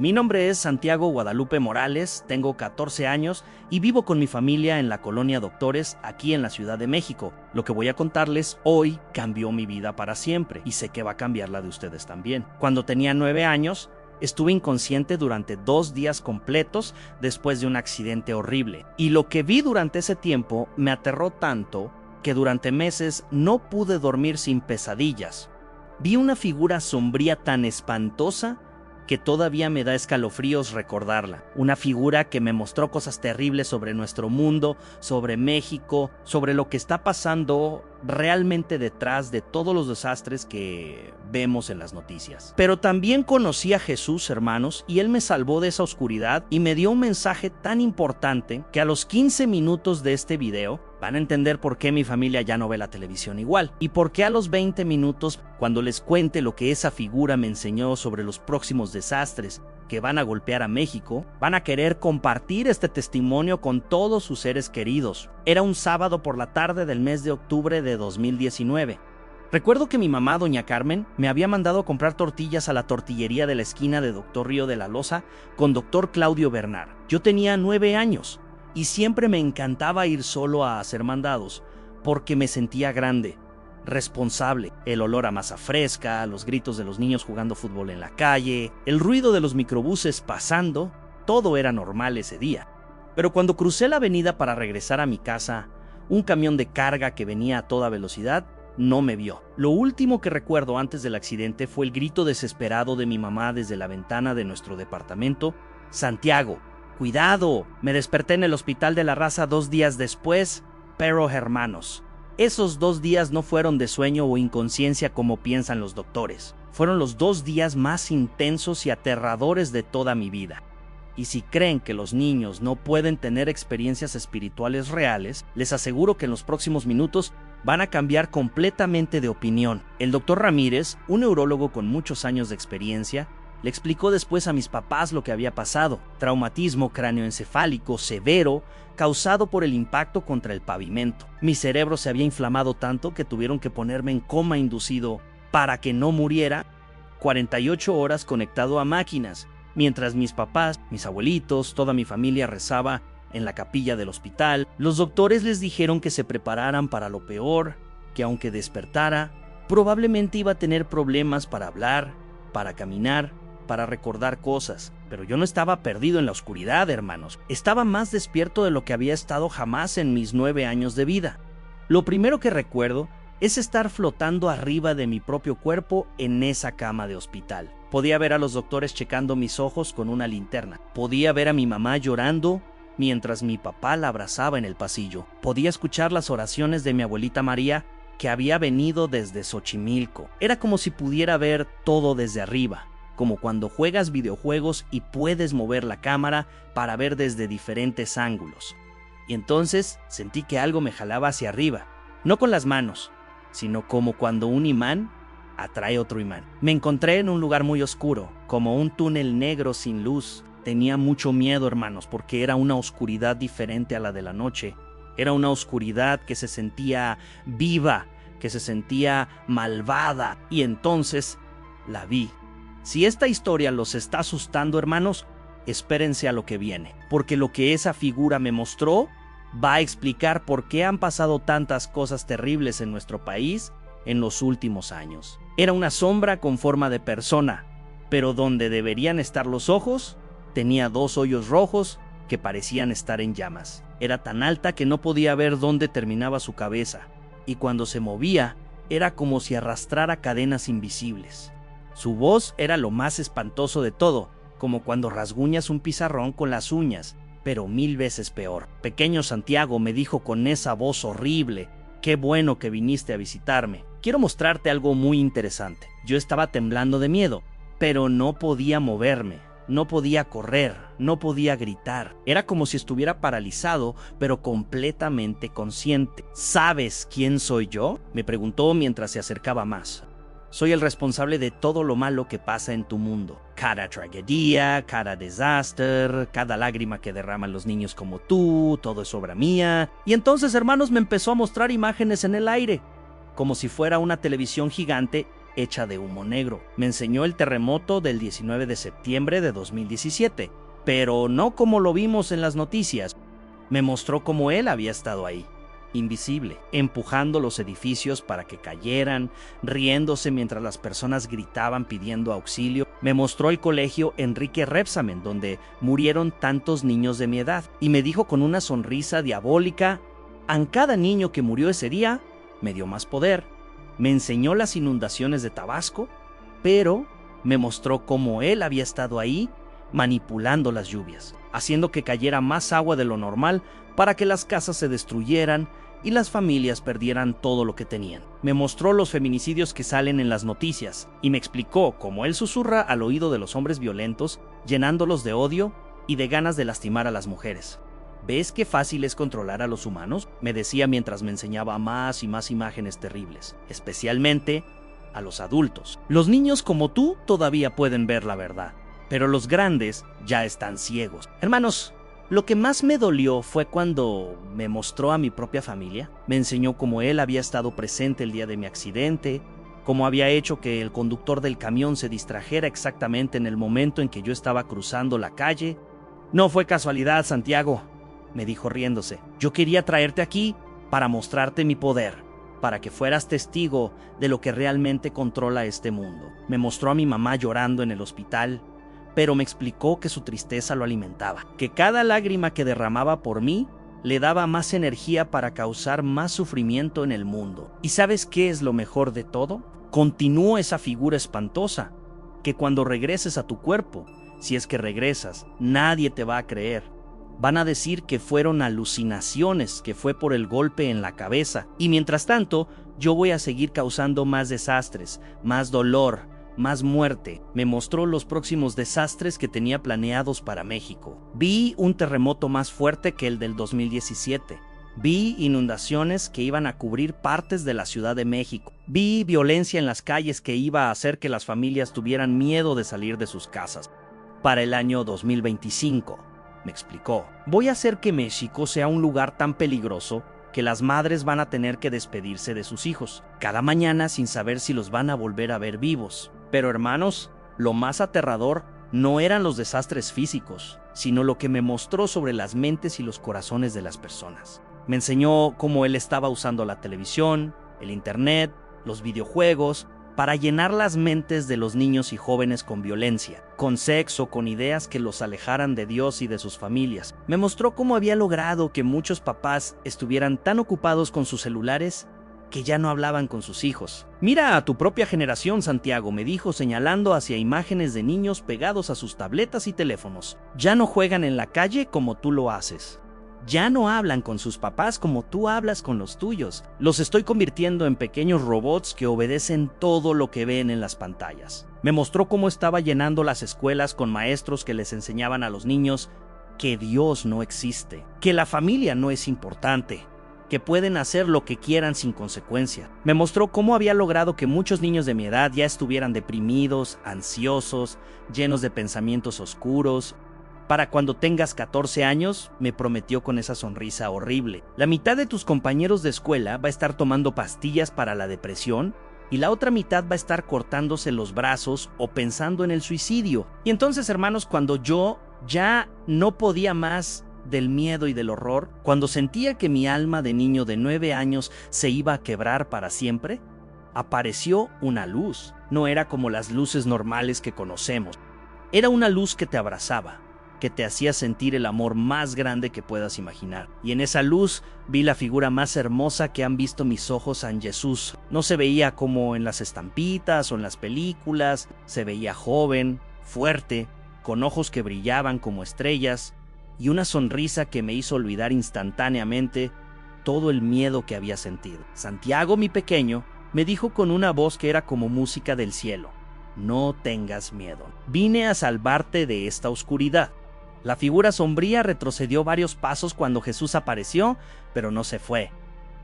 Mi nombre es Santiago Guadalupe Morales, tengo 14 años y vivo con mi familia en la colonia Doctores, aquí en la Ciudad de México. Lo que voy a contarles hoy cambió mi vida para siempre y sé que va a cambiar la de ustedes también. Cuando tenía 9 años, estuve inconsciente durante 2 días completos después de un accidente horrible. Y lo que vi durante ese tiempo me aterró tanto que durante meses no pude dormir sin pesadillas. Vi una figura sombría tan espantosa que todavía me da escalofríos recordarla. Una figura que me mostró cosas terribles sobre nuestro mundo, sobre México, sobre lo que está pasando realmente detrás de todos los desastres que vemos en las noticias. Pero también conocí a Jesús, hermanos, y Él me salvó de esa oscuridad y me dio un mensaje tan importante que a los 15 minutos de este video van a entender por qué mi familia ya no ve la televisión igual y por qué a los 20 minutos, cuando les cuente lo que esa figura me enseñó sobre los próximos desastres que van a golpear a México, van a querer compartir este testimonio con todos sus seres queridos. Era un sábado por la tarde del mes de octubre de 2019. Recuerdo que mi mamá, doña Carmen, me había mandado a comprar tortillas a la tortillería de la esquina de Doctor Río de la Loza con Doctor Claudio Bernard. Yo tenía 9 años y siempre me encantaba ir solo a hacer mandados porque me sentía grande, responsable. El olor a masa fresca, los gritos de los niños jugando fútbol en la calle, el ruido de los microbuses pasando, todo era normal ese día. Pero cuando crucé la avenida para regresar a mi casa, un camión de carga que venía a toda velocidad no me vio. Lo último que recuerdo antes del accidente fue el grito desesperado de mi mamá desde la ventana de nuestro departamento: «Santiago, cuidado». Me desperté en el hospital de la Raza 2 días después, pero hermanos, esos 2 días no fueron de sueño o inconsciencia como piensan los doctores. Fueron los 2 días más intensos y aterradores de toda mi vida. Y si creen que los niños no pueden tener experiencias espirituales reales, les aseguro que en los próximos minutos van a cambiar completamente de opinión. El doctor Ramírez, un neurólogo con muchos años de experiencia, le explicó después a mis papás lo que había pasado: traumatismo cráneoencefálico severo causado por el impacto contra el pavimento. Mi cerebro se había inflamado tanto que tuvieron que ponerme en coma inducido para que no muriera, 48 horas conectado a máquinas, mientras mis papás, mis abuelitos, toda mi familia rezaba en la capilla del hospital. Los doctores les dijeron que se prepararan para lo peor, que aunque despertara, probablemente iba a tener problemas para hablar, para caminar, para recordar cosas. Pero yo no estaba perdido en la oscuridad, hermanos. Estaba más despierto de lo que había estado jamás en mis 9 años de vida. Lo primero que recuerdo es estar flotando arriba de mi propio cuerpo en esa cama de hospital. Podía ver a los doctores checando mis ojos con una linterna. Podía ver a mi mamá llorando mientras mi papá la abrazaba en el pasillo. Podía escuchar las oraciones de mi abuelita María, que había venido desde Xochimilco. Era como si pudiera ver todo desde arriba, como cuando juegas videojuegos y puedes mover la cámara para ver desde diferentes ángulos. Y entonces sentí que algo me jalaba hacia arriba, no con las manos, sino como cuando un imán atrae otro imán. Me encontré en un lugar muy oscuro, como un túnel negro sin luz. Tenía mucho miedo, hermanos, porque era una oscuridad diferente a la de la noche. Era una oscuridad que se sentía viva, que se sentía malvada. Y entonces la vi. Si esta historia los está asustando, hermanos, espérense a lo que viene, porque lo que esa figura me mostró va a explicar por qué han pasado tantas cosas terribles en nuestro país en los últimos años. Era una sombra con forma de persona, pero donde deberían estar los ojos, tenía 2 hoyos rojos que parecían estar en llamas. Era tan alta que no podía ver dónde terminaba su cabeza, y cuando se movía, era como si arrastrara cadenas invisibles. Su voz era lo más espantoso de todo, como cuando rasguñas un pizarrón con las uñas, pero 1000 veces peor. «Pequeño Santiago», me dijo con esa voz horrible, «qué bueno que viniste a visitarme. Quiero mostrarte algo muy interesante». Yo estaba temblando de miedo, pero no podía moverme, no podía correr, no podía gritar. Era como si estuviera paralizado, pero completamente consciente. «¿Sabes quién soy yo?», me preguntó mientras se acercaba más. «Soy el responsable de todo lo malo que pasa en tu mundo. Cada tragedia, cada desastre, cada lágrima que derraman los niños como tú, todo es obra mía». Y entonces, hermanos, me empezó a mostrar imágenes en el aire, como si fuera una televisión gigante hecha de humo negro. Me enseñó el terremoto del 19 de septiembre de 2017, pero no como lo vimos en las noticias. Me mostró cómo él había estado ahí, invisible, empujando los edificios para que cayeran, riéndose mientras las personas gritaban pidiendo auxilio. Me mostró el colegio Enrique Rebsamen, donde murieron tantos niños de mi edad, y me dijo con una sonrisa diabólica: "A cada niño que murió ese día, me dio más poder". Me enseñó las inundaciones de Tabasco, pero me mostró cómo él había estado ahí manipulando las lluvias, haciendo que cayera más agua de lo normal para que las casas se destruyeran y las familias perdieran todo lo que tenían. Me mostró los feminicidios que salen en las noticias y me explicó cómo él susurra al oído de los hombres violentos, llenándolos de odio y de ganas de lastimar a las mujeres. ¿Ves qué fácil es controlar a los humanos?, me decía mientras me enseñaba más y más imágenes terribles, especialmente a los adultos. Los niños como tú todavía pueden ver la verdad, pero los grandes ya están ciegos. Hermanos, lo que más me dolió fue cuando me mostró a mi propia familia. Me enseñó cómo él había estado presente el día de mi accidente, cómo había hecho que el conductor del camión se distrajera exactamente en el momento en que yo estaba cruzando la calle. "No fue casualidad, Santiago", me dijo riéndose. "Yo quería traerte aquí para mostrarte mi poder, para que fueras testigo de lo que realmente controla este mundo". Me mostró a mi mamá llorando en el hospital, pero me explicó que su tristeza lo alimentaba, que cada lágrima que derramaba por mí le daba más energía para causar más sufrimiento en el mundo. ¿Y sabes qué es lo mejor de todo? Continuó esa figura espantosa, que cuando regreses a tu cuerpo, si es que regresas, nadie te va a creer. Van a decir que fueron alucinaciones, que fue por el golpe en la cabeza. Y mientras tanto, yo voy a seguir causando más desastres, más dolor, más muerte. Me mostró los próximos desastres que tenía planeados para México. Vi un terremoto más fuerte que el del 2017. Vi inundaciones que iban a cubrir partes de la Ciudad de México. Vi violencia en las calles que iba a hacer que las familias tuvieran miedo de salir de sus casas. Para el año 2025, me explicó, voy a hacer que México sea un lugar tan peligroso que las madres van a tener que despedirse de sus hijos cada mañana sin saber si los van a volver a ver vivos. Pero hermanos, lo más aterrador no eran los desastres físicos, sino lo que me mostró sobre las mentes y los corazones de las personas. Me enseñó cómo él estaba usando la televisión, el internet, los videojuegos, para llenar las mentes de los niños y jóvenes con violencia, con sexo, con ideas que los alejaran de Dios y de sus familias. Me mostró cómo había logrado que muchos papás estuvieran tan ocupados con sus celulares que ya no hablaban con sus hijos. "Mira a tu propia generación, Santiago", me dijo señalando hacia imágenes de niños pegados a sus tabletas y teléfonos. "Ya no juegan en la calle como tú lo haces. Ya no hablan con sus papás como tú hablas con los tuyos. Los estoy convirtiendo en pequeños robots que obedecen todo lo que ven en las pantallas". Me mostró cómo estaba llenando las escuelas con maestros que les enseñaban a los niños que Dios no existe, que la familia no es importante, que pueden hacer lo que quieran sin consecuencia. Me mostró cómo había logrado que muchos niños de mi edad ya estuvieran deprimidos, ansiosos, llenos de pensamientos oscuros. "Para cuando tengas 14 años", me prometió con esa sonrisa horrible, "la mitad de tus compañeros de escuela va a estar tomando pastillas para la depresión y la otra mitad va a estar cortándose los brazos o pensando en el suicidio". Y entonces, hermanos, cuando yo ya no podía más del miedo y del horror, cuando sentía que mi alma de niño de 9 años se iba a quebrar para siempre, apareció una luz. No era como las luces normales que conocemos. Era una luz que te abrazaba, que te hacía sentir el amor más grande que puedas imaginar. Y en esa luz vi la figura más hermosa que han visto mis ojos en Jesús. No se veía como en las estampitas o en las películas, se veía joven, fuerte, con ojos que brillaban como estrellas, y una sonrisa que me hizo olvidar instantáneamente todo el miedo que había sentido. "Santiago, mi pequeño", me dijo con una voz que era como música del cielo, "no tengas miedo. Vine a salvarte de esta oscuridad". La figura sombría retrocedió varios pasos cuando Jesús apareció, pero no se fue.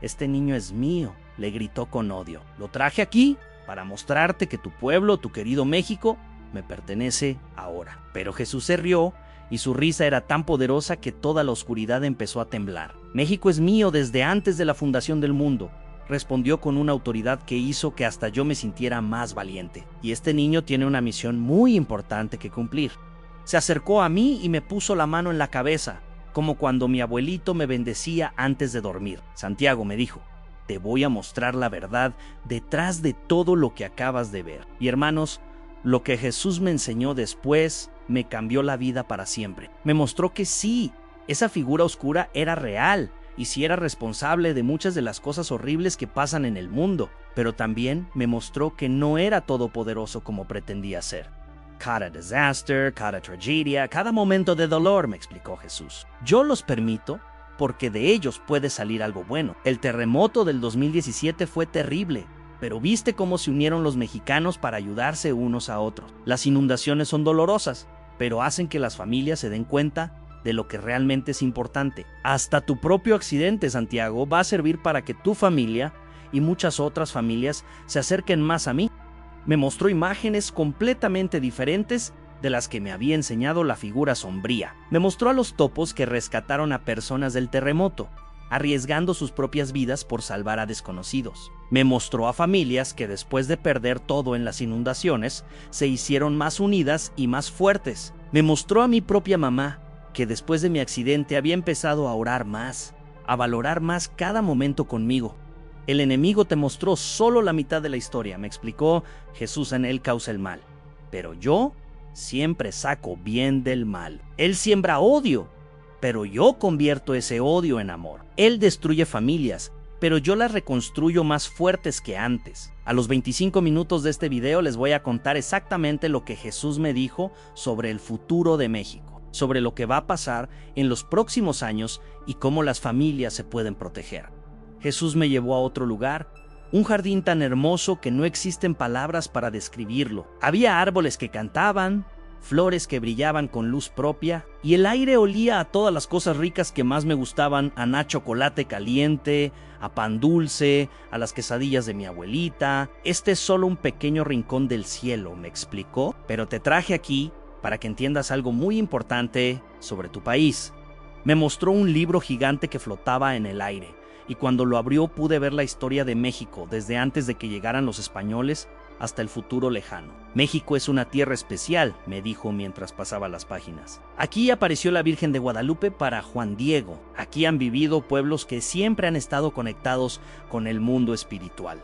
"Este niño es mío", le gritó con odio. "Lo traje aquí para mostrarte que tu pueblo, tu querido México, me pertenece ahora". Pero Jesús se rió y su risa era tan poderosa que toda la oscuridad empezó a temblar. "México es mío desde antes de la fundación del mundo. respondió con una autoridad que hizo que hasta yo me sintiera más valiente. Y este niño tiene una misión muy importante que cumplir. Se acercó a mí y me puso la mano en la cabeza, como cuando mi abuelito me bendecía antes de dormir. Santiago, me dijo, te voy a mostrar la verdad detrás de todo lo que acabas de ver. Y hermanos, lo que Jesús me enseñó después me cambió la vida para siempre. Me mostró que sí, esa figura oscura era real y sí era responsable de muchas de las cosas horribles que pasan en el mundo, pero también me mostró que no era todopoderoso como pretendía ser. Cada disaster, cada tragedia, cada momento de dolor, me explicó Jesús. Yo los permito porque de ellos puede salir algo bueno. El terremoto del 2017 fue terrible, pero ¿viste cómo se unieron los mexicanos para ayudarse unos a otros? Las inundaciones son dolorosas, pero hacen que las familias se den cuenta de lo que realmente es importante. Hasta tu propio accidente, Santiago, va a servir para que tu familia y muchas otras familias se acerquen más a mí. Me mostró imágenes completamente diferentes de las que me había enseñado la figura sombría. Me mostró a los topos que rescataron a personas del terremoto, arriesgando sus propias vidas por salvar a desconocidos. Me mostró a familias que después de perder todo en las inundaciones, se hicieron más unidas y más fuertes. Me mostró a mi propia mamá, que después de mi accidente había empezado a orar más, a valorar más cada momento conmigo. El enemigo te mostró solo la mitad de la historia, me explicó Jesús, en él causa el mal. Pero yo siempre saco bien del mal. Él siembra odio, pero yo convierto ese odio en amor. Él destruye familias, pero yo las reconstruyo más fuertes que antes. A los 25 minutos de este video les voy a contar exactamente lo que Jesús me dijo sobre el futuro de México, sobre lo que va a pasar en los próximos años y cómo las familias se pueden proteger. Jesús me llevó a otro lugar, un jardín tan hermoso que no existen palabras para describirlo. Había árboles que cantaban, flores que brillaban con luz propia, y el aire olía a todas las cosas ricas que más me gustaban, a chocolate caliente, a pan dulce, a las quesadillas de mi abuelita. Este es solo un pequeño rincón del cielo, me explicó, pero te traje aquí para que entiendas algo muy importante sobre tu país. Me mostró un libro gigante que flotaba en el aire, y cuando lo abrió pude ver la historia de México desde antes de que llegaran los españoles hasta el futuro lejano. México es una tierra especial, me dijo mientras pasaba las páginas. Aquí apareció la Virgen de Guadalupe para Juan Diego. Aquí han vivido pueblos que siempre han estado conectados con el mundo espiritual.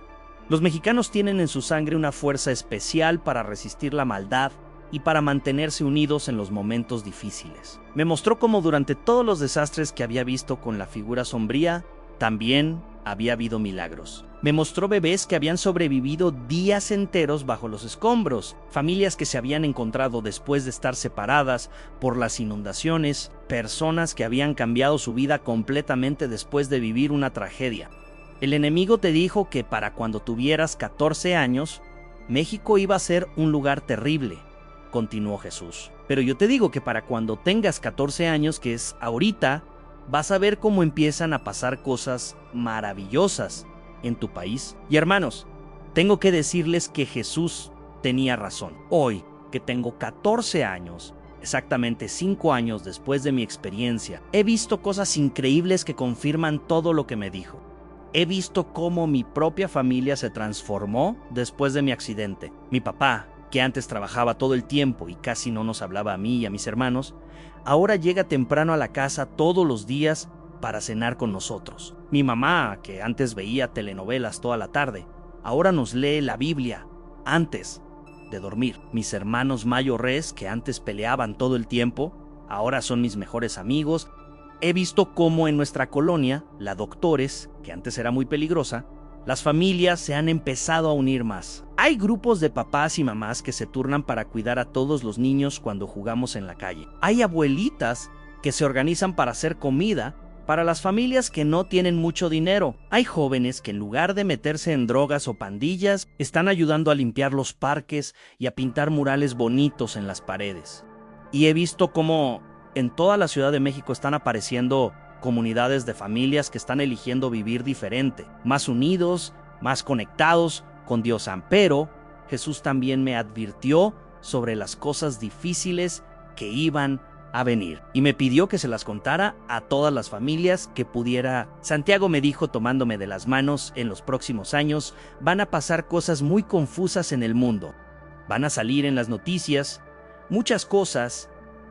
Los mexicanos tienen en su sangre una fuerza especial para resistir la maldad y para mantenerse unidos en los momentos difíciles. Me mostró cómo durante todos los desastres que había visto con la figura sombría, también había habido milagros. Me mostró bebés que habían sobrevivido días enteros bajo los escombros, familias que se habían encontrado después de estar separadas por las inundaciones, personas que habían cambiado su vida completamente después de vivir una tragedia. El enemigo te dijo que para cuando tuvieras 14 años, México iba a ser un lugar terrible, continuó Jesús. Pero yo te digo que para cuando tengas 14 años, que es ahorita, vas a ver cómo empiezan a pasar cosas maravillosas en tu país. Y hermanos, tengo que decirles que Jesús tenía razón. Hoy, que tengo 14 años, exactamente 5 años después de mi experiencia, he visto cosas increíbles que confirman todo lo que me dijo. He visto cómo mi propia familia se transformó después de mi accidente. Mi papá, que antes trabajaba todo el tiempo y casi no nos hablaba a mí y a mis hermanos, ahora llega temprano a la casa todos los días para cenar con nosotros. Mi mamá, que antes veía telenovelas toda la tarde, ahora nos lee la Biblia antes de dormir. Mis hermanos mayores, que antes peleaban todo el tiempo, ahora son mis mejores amigos. He visto cómo en nuestra colonia, la Doctores, que antes era muy peligrosa, las familias se han empezado a unir más. Hay grupos de papás y mamás que se turnan para cuidar a todos los niños cuando jugamos en la calle. Hay abuelitas que se organizan para hacer comida para las familias que no tienen mucho dinero. Hay jóvenes que en lugar de meterse en drogas o pandillas, están ayudando a limpiar los parques y a pintar murales bonitos en las paredes. Y he visto cómo en toda la Ciudad de México están apareciendo comunidades de familias que están eligiendo vivir diferente, más unidos, más conectados con Dios. Pero Jesús también me advirtió sobre las cosas difíciles que iban a venir y me pidió que se las contara a todas las familias que pudiera. Santiago me dijo tomándome de las manos, en los próximos años van a pasar cosas muy confusas en el mundo. Van a salir en las noticias muchas cosas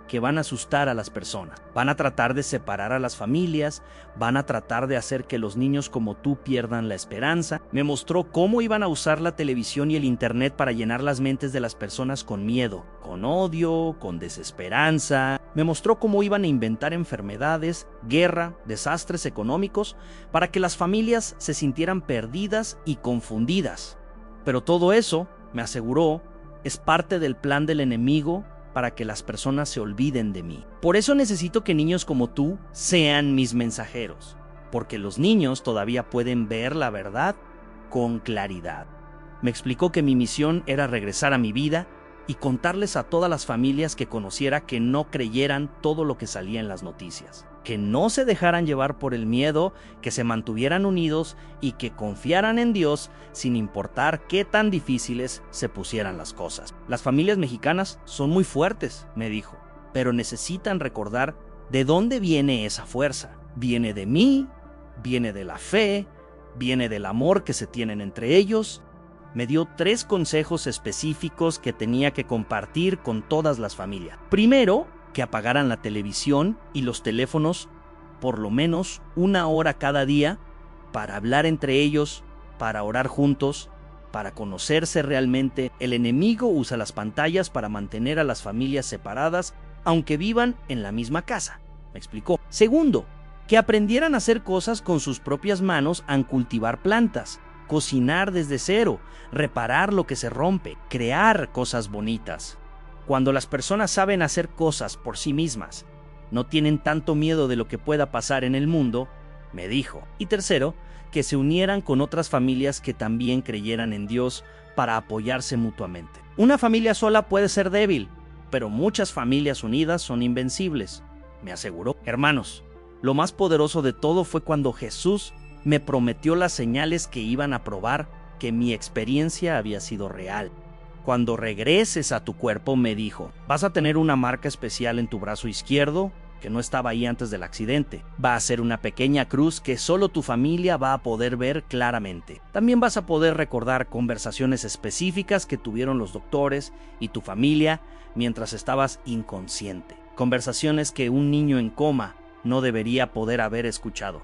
que van a asustar a las personas. Van a tratar de separar a las familias, van a tratar de hacer que los niños como tú pierdan la esperanza. Me mostró cómo iban a usar la televisión y el internet para llenar las mentes de las personas con miedo, con odio, con desesperanza. Me mostró cómo iban a inventar enfermedades, guerra, desastres económicos, para que las familias se sintieran perdidas y confundidas. Pero todo eso, me aseguró, es parte del plan del enemigo para que las personas se olviden de mí. Por eso necesito que niños como tú sean mis mensajeros, porque los niños todavía pueden ver la verdad con claridad. Me explicó que mi misión era regresar a mi vida y contarles a todas las familias que conociera que no creyeran todo lo que salía en las noticias, que no se dejaran llevar por el miedo, que se mantuvieran unidos y que confiaran en Dios sin importar qué tan difíciles se pusieran las cosas. Las familias mexicanas son muy fuertes, me dijo, pero necesitan recordar de dónde viene esa fuerza. Viene de mí, viene de la fe, viene del amor que se tienen entre ellos. Me dio 3 consejos específicos que tenía que compartir con todas las familias. Primero, que apagaran la televisión y los teléfonos por lo menos 1 hora cada día para hablar entre ellos, para orar juntos, para conocerse realmente. El enemigo usa las pantallas para mantener a las familias separadas, aunque vivan en la misma casa, me explicó. Segundo, que aprendieran a hacer cosas con sus propias manos, a cultivar plantas, cocinar desde cero, reparar lo que se rompe, crear cosas bonitas. Cuando las personas saben hacer cosas por sí mismas, no tienen tanto miedo de lo que pueda pasar en el mundo, me dijo. Y tercero, que se unieran con otras familias que también creyeran en Dios para apoyarse mutuamente. Una familia sola puede ser débil, pero muchas familias unidas son invencibles, me aseguró. Hermanos, lo más poderoso de todo fue cuando Jesús me prometió las señales que iban a probar que mi experiencia había sido real. Cuando regreses a tu cuerpo, me dijo, vas a tener una marca especial en tu brazo izquierdo que no estaba ahí antes del accidente. Va a ser una pequeña cruz que solo tu familia va a poder ver claramente. También vas a poder recordar conversaciones específicas que tuvieron los doctores y tu familia mientras estabas inconsciente. Conversaciones que un niño en coma no debería poder haber escuchado.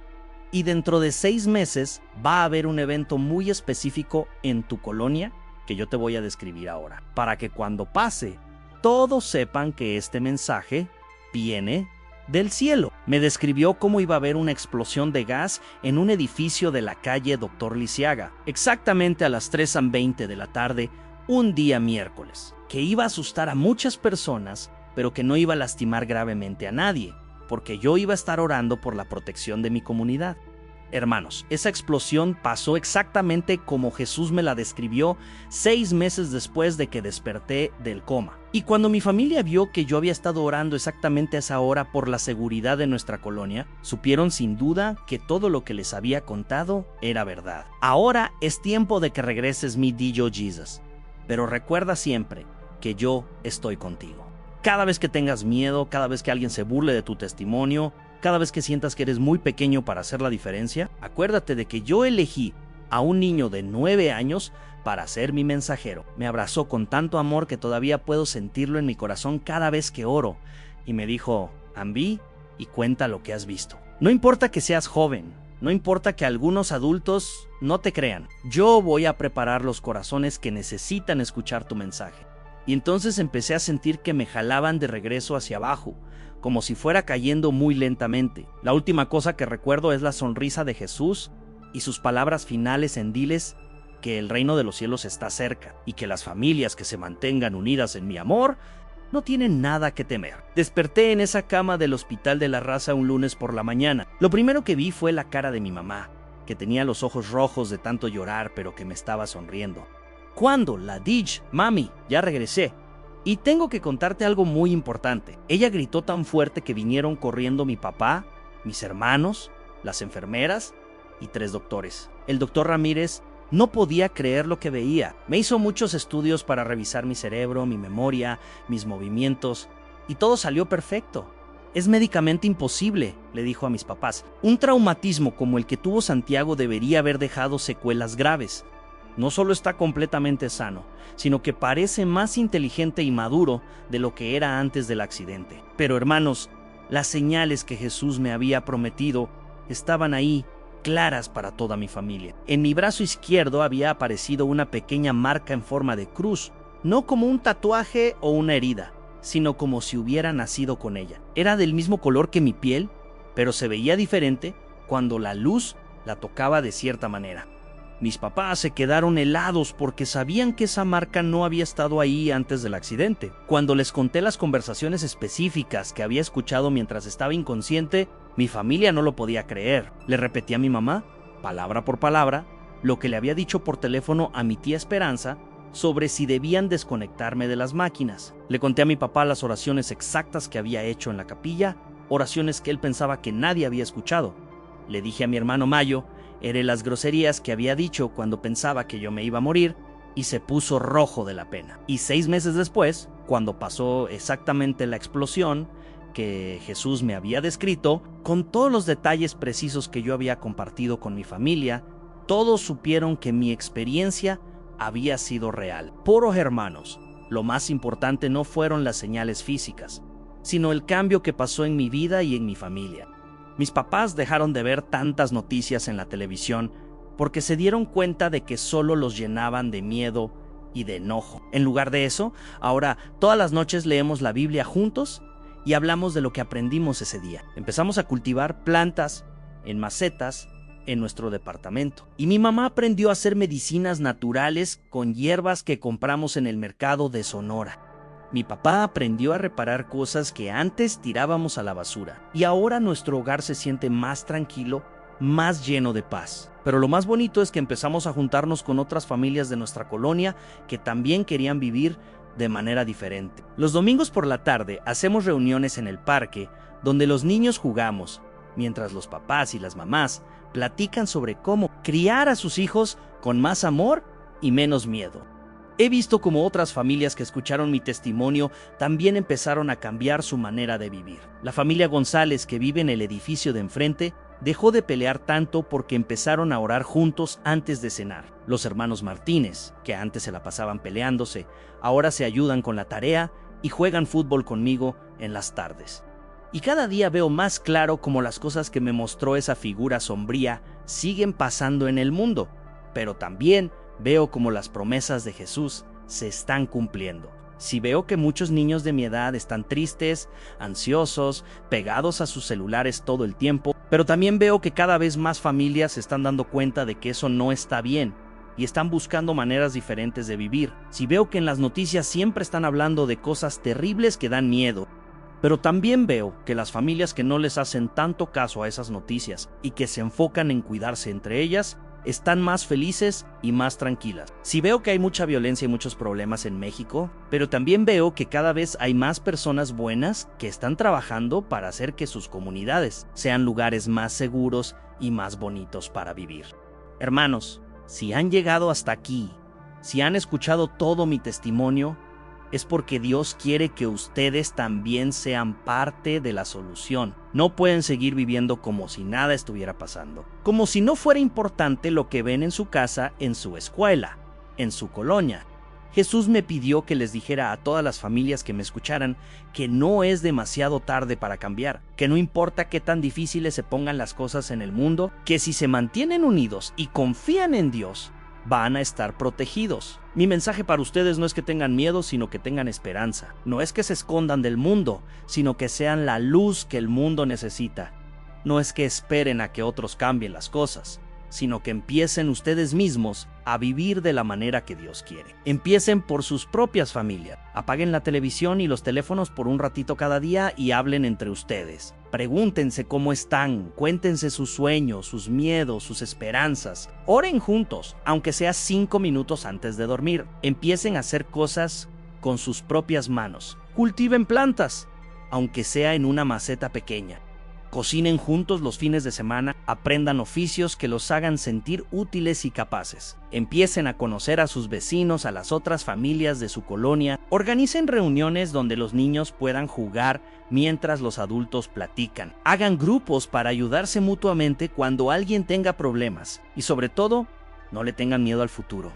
Y dentro de 6 meses va a haber un evento muy específico en tu colonia que yo te voy a describir ahora, para que cuando pase, todos sepan que este mensaje viene del cielo. Me describió cómo iba a haber una explosión de gas en un edificio de la calle Dr. Lisiaga, exactamente a las 3:20 de la tarde, un día miércoles, que iba a asustar a muchas personas, pero que no iba a lastimar gravemente a nadie, porque yo iba a estar orando por la protección de mi comunidad. Hermanos, esa explosión pasó exactamente como Jesús me la describió 6 meses después de que desperté del coma. Y cuando mi familia vio que yo había estado orando exactamente a esa hora por la seguridad de nuestra colonia, supieron sin duda que todo lo que les había contado era verdad. Ahora es tiempo de que regreses, mi Dillo Jesus. Pero recuerda siempre que yo estoy contigo. Cada vez que tengas miedo, cada vez que alguien se burle de tu testimonio, cada vez que sientas que eres muy pequeño para hacer la diferencia, acuérdate de que yo elegí a un niño de 9 años para ser mi mensajero. Me abrazó con tanto amor que todavía puedo sentirlo en mi corazón cada vez que oro. Y me dijo, Ambi, y cuenta lo que has visto. No importa que seas joven, no importa que algunos adultos no te crean. Yo voy a preparar los corazones que necesitan escuchar tu mensaje. Y entonces empecé a sentir que me jalaban de regreso hacia abajo, como si fuera cayendo muy lentamente. La última cosa que recuerdo es la sonrisa de Jesús y sus palabras finales en diles que el reino de los cielos está cerca y que las familias que se mantengan unidas en mi amor no tienen nada que temer. Desperté en esa cama del Hospital de la Raza un lunes por la mañana. Lo primero que vi fue la cara de mi mamá, que tenía los ojos rojos de tanto llorar, pero que me estaba sonriendo. ¿Cuándo? La Dij, mami, ya regresé. Y tengo que contarte algo muy importante. Ella gritó tan fuerte que vinieron corriendo mi papá, mis hermanos, las enfermeras y 3 doctores. El doctor Ramírez no podía creer lo que veía. Me hizo muchos estudios para revisar mi cerebro, mi memoria, mis movimientos, y todo salió perfecto. Es médicamente imposible, le dijo a mis papás. Un traumatismo como el que tuvo Santiago debería haber dejado secuelas graves. No solo está completamente sano, sino que parece más inteligente y maduro de lo que era antes del accidente. Pero hermanos, las señales que Jesús me había prometido estaban ahí, claras para toda mi familia. En mi brazo izquierdo había aparecido una pequeña marca en forma de cruz, no como un tatuaje o una herida, sino como si hubiera nacido con ella. Era del mismo color que mi piel, pero se veía diferente cuando la luz la tocaba de cierta manera. Mis papás se quedaron helados porque sabían que esa marca no había estado ahí antes del accidente. Cuando les conté las conversaciones específicas que había escuchado mientras estaba inconsciente, mi familia no lo podía creer. Le repetí a mi mamá, palabra por palabra, lo que le había dicho por teléfono a mi tía Esperanza sobre si debían desconectarme de las máquinas. Le conté a mi papá las oraciones exactas que había hecho en la capilla, oraciones que él pensaba que nadie había escuchado. Le dije a mi hermano Mayo las groserías que había dicho cuando pensaba que yo me iba a morir, y se puso rojo de la pena. Y 6 meses después, cuando pasó exactamente la explosión que Jesús me había descrito, con todos los detalles precisos que yo había compartido con mi familia, todos supieron que mi experiencia había sido real. Poros hermanos, lo más importante no fueron las señales físicas, sino el cambio que pasó en mi vida y en mi familia. Mis papás dejaron de ver tantas noticias en la televisión porque se dieron cuenta de que solo los llenaban de miedo y de enojo. En lugar de eso, ahora todas las noches leemos la Biblia juntos y hablamos de lo que aprendimos ese día. Empezamos a cultivar plantas en macetas en nuestro departamento. Y mi mamá aprendió a hacer medicinas naturales con hierbas que compramos en el mercado de Sonora. Mi papá aprendió a reparar cosas que antes tirábamos a la basura. Y ahora nuestro hogar se siente más tranquilo, más lleno de paz. Pero lo más bonito es que empezamos a juntarnos con otras familias de nuestra colonia que también querían vivir de manera diferente. Los domingos por la tarde hacemos reuniones en el parque donde los niños jugamos, mientras los papás y las mamás platican sobre cómo criar a sus hijos con más amor y menos miedo. He visto cómo otras familias que escucharon mi testimonio también empezaron a cambiar su manera de vivir. La familia González, que vive en el edificio de enfrente, dejó de pelear tanto porque empezaron a orar juntos antes de cenar. Los hermanos Martínez, que antes se la pasaban peleándose, ahora se ayudan con la tarea y juegan fútbol conmigo en las tardes. Y cada día veo más claro cómo las cosas que me mostró esa figura sombría siguen pasando en el mundo, pero también veo cómo las promesas de Jesús se están cumpliendo. Si veo que muchos niños de mi edad están tristes, ansiosos, pegados a sus celulares todo el tiempo, pero también veo que cada vez más familias se están dando cuenta de que eso no está bien y están buscando maneras diferentes de vivir. Si veo que en las noticias siempre están hablando de cosas terribles que dan miedo, pero también veo que las familias que no les hacen tanto caso a esas noticias y que se enfocan en cuidarse entre ellas, están más felices y más tranquilas. Sí veo que hay mucha violencia y muchos problemas en México, pero también veo que cada vez hay más personas buenas que están trabajando para hacer que sus comunidades sean lugares más seguros y más bonitos para vivir. Hermanos, si han llegado hasta aquí, si han escuchado todo mi testimonio, es porque Dios quiere que ustedes también sean parte de la solución. No pueden seguir viviendo como si nada estuviera pasando, como si no fuera importante lo que ven en su casa, en su escuela, en su colonia. Jesús me pidió que les dijera a todas las familias que me escucharan que no es demasiado tarde para cambiar, que no importa qué tan difíciles se pongan las cosas en el mundo, que si se mantienen unidos y confían en Dios, van a estar protegidos. Mi mensaje para ustedes no es que tengan miedo, sino que tengan esperanza. No es que se escondan del mundo, sino que sean la luz que el mundo necesita. No es que esperen a que otros cambien las cosas, sino que empiecen ustedes mismos a vivir de la manera que Dios quiere. Empiecen por sus propias familias. Apaguen la televisión y los teléfonos por un ratito cada día y hablen entre ustedes. Pregúntense cómo están, cuéntense sus sueños, sus miedos, sus esperanzas. Oren juntos, aunque sea 5 minutos antes de dormir. Empiecen a hacer cosas con sus propias manos. Cultiven plantas, aunque sea en una maceta pequeña. Cocinen juntos los fines de semana, aprendan oficios que los hagan sentir útiles y capaces. Empiecen a conocer a sus vecinos, a las otras familias de su colonia. Organicen reuniones donde los niños puedan jugar mientras los adultos platican. Hagan grupos para ayudarse mutuamente cuando alguien tenga problemas. Y sobre todo, no le tengan miedo al futuro.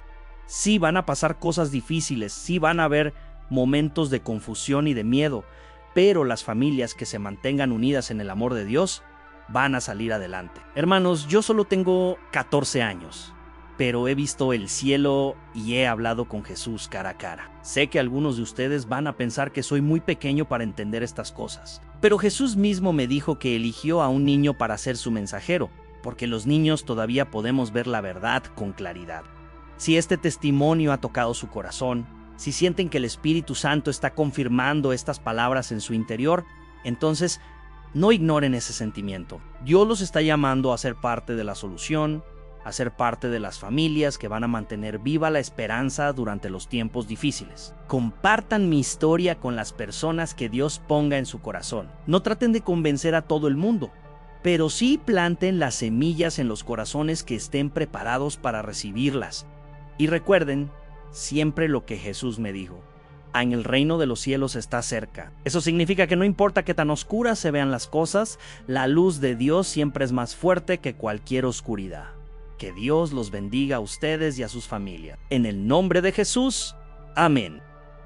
Sí van a pasar cosas difíciles, sí van a haber momentos de confusión y de miedo, pero las familias que se mantengan unidas en el amor de Dios van a salir adelante. Hermanos, yo solo tengo 14 años, pero he visto el cielo y he hablado con Jesús cara a cara. Sé que algunos de ustedes van a pensar que soy muy pequeño para entender estas cosas, pero Jesús mismo me dijo que eligió a un niño para ser su mensajero, porque los niños todavía podemos ver la verdad con claridad. Si este testimonio ha tocado su corazón, si sienten que el Espíritu Santo está confirmando estas palabras en su interior, entonces no ignoren ese sentimiento. Dios los está llamando a ser parte de la solución, a ser parte de las familias que van a mantener viva la esperanza durante los tiempos difíciles. Compartan mi historia con las personas que Dios ponga en su corazón. No traten de convencer a todo el mundo, pero sí planten las semillas en los corazones que estén preparados para recibirlas. Y recuerden siempre lo que Jesús me dijo: en el reino de los cielos está cerca. Eso significa que no importa qué tan oscuras se vean las cosas, la luz de Dios siempre es más fuerte que cualquier oscuridad. Que Dios los bendiga a ustedes y a sus familias. En el nombre de Jesús, amén.